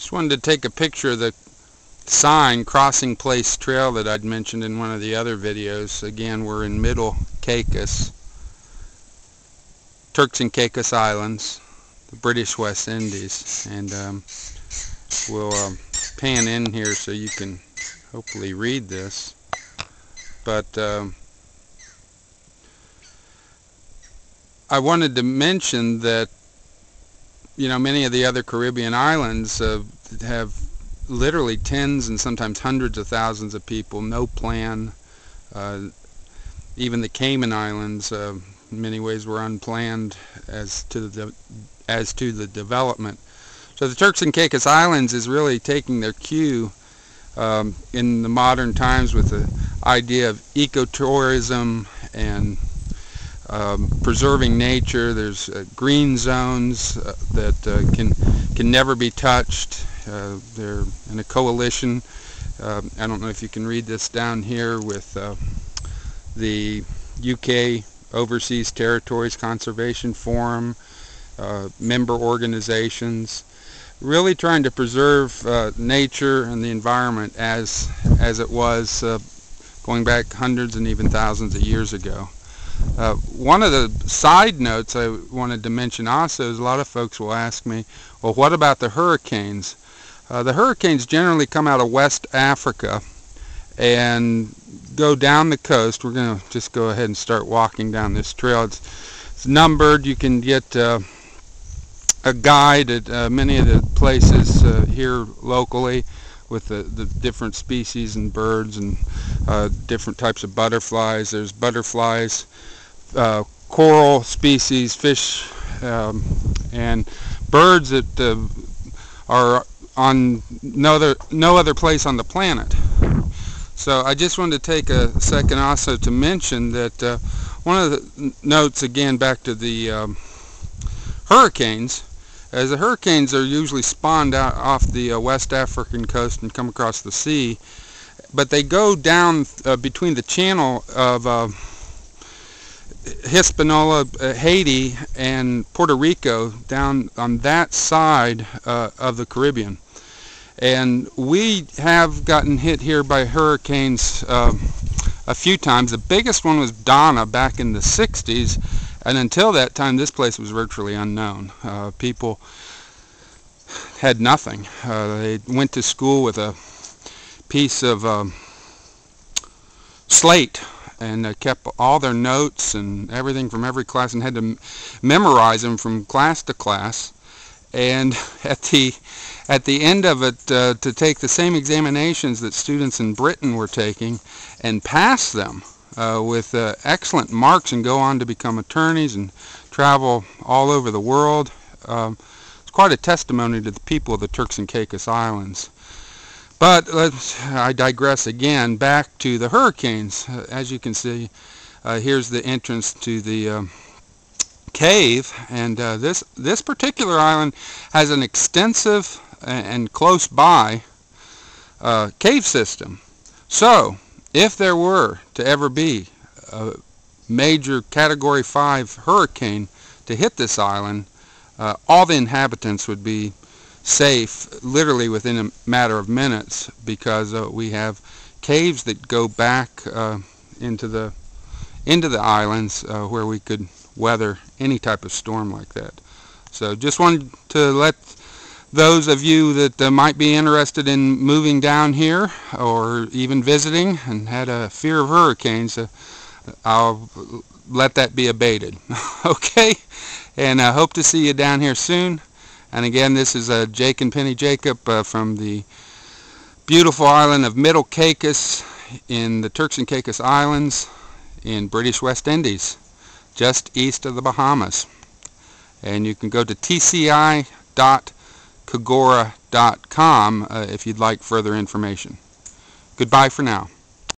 Just wanted to take a picture of the sign, Crossing Place Trail, that I'd mentioned in one of the other videos. Again, we're in Middle Caicos, Turks and Caicos Islands, the British West Indies, and we'll pan in here so you can hopefully read this. But I wanted to mention that, you know, many of the other Caribbean islands have literally tens and sometimes hundreds of thousands of people, no plan. Even the Cayman Islands, in many ways, were unplanned as to the development. So the Turks and Caicos Islands is really taking their cue in the modern times with the idea of ecotourism and preserving nature. There's green zones that can never be touched. They're in a coalition. I don't know if you can read this down here with the UK Overseas Territories Conservation Forum, member organizations, really trying to preserve nature and the environment as it was going back hundreds and even thousands of years ago. One of the side notes I wanted to mention also is a lot of folks will ask me, well, what about the hurricanes? The hurricanes generally come out of West Africa and go down the coast. We're going to just go ahead and start walking down this trail. It's numbered. You can get a guide at many of the places here locally with the different species and birds and different types of butterflies. There's butterflies, coral species, fish, and birds that are on no other place on the planet. So I just wanted to take a second also to mention that one of the notes, again back to the hurricanes, as the hurricanes are usually spawned out off the West African coast and come across the sea, but they go down between the channel of Hispaniola, Haiti, and Puerto Rico, down on that side of the Caribbean. And we have gotten hit here by hurricanes a few times. The biggest one was Donna back in the 60s, and until that time this place was virtually unknown. People had nothing. They went to school with a piece of slate and kept all their notes and everything from every class and had to memorize them from class to class. And at the end of it, to take the same examinations that students in Britain were taking and pass them with excellent marks and go on to become attorneys and travel all over the world. It's quite a testimony to the people of the Turks and Caicos Islands. But I digress again, back to the hurricanes. As you can see, here's the entrance to the cave, and this particular island has an extensive and close by cave system. So if there were to ever be a major Category 5 hurricane to hit this island, all the inhabitants would be safe literally within a matter of minutes, because we have caves that go back into the islands where we could weather any type of storm like that. So just wanted to let those of you that might be interested in moving down here or even visiting and had a fear of hurricanes, I'll let that be abated. Okay, and I hope to see you down here soon. And again, this is Jake and Penny Jacob from the beautiful island of Middle Caicos in the Turks and Caicos Islands in British West Indies, just east of the Bahamas. And you can go to tci.kagora.com if you'd like further information. Goodbye for now.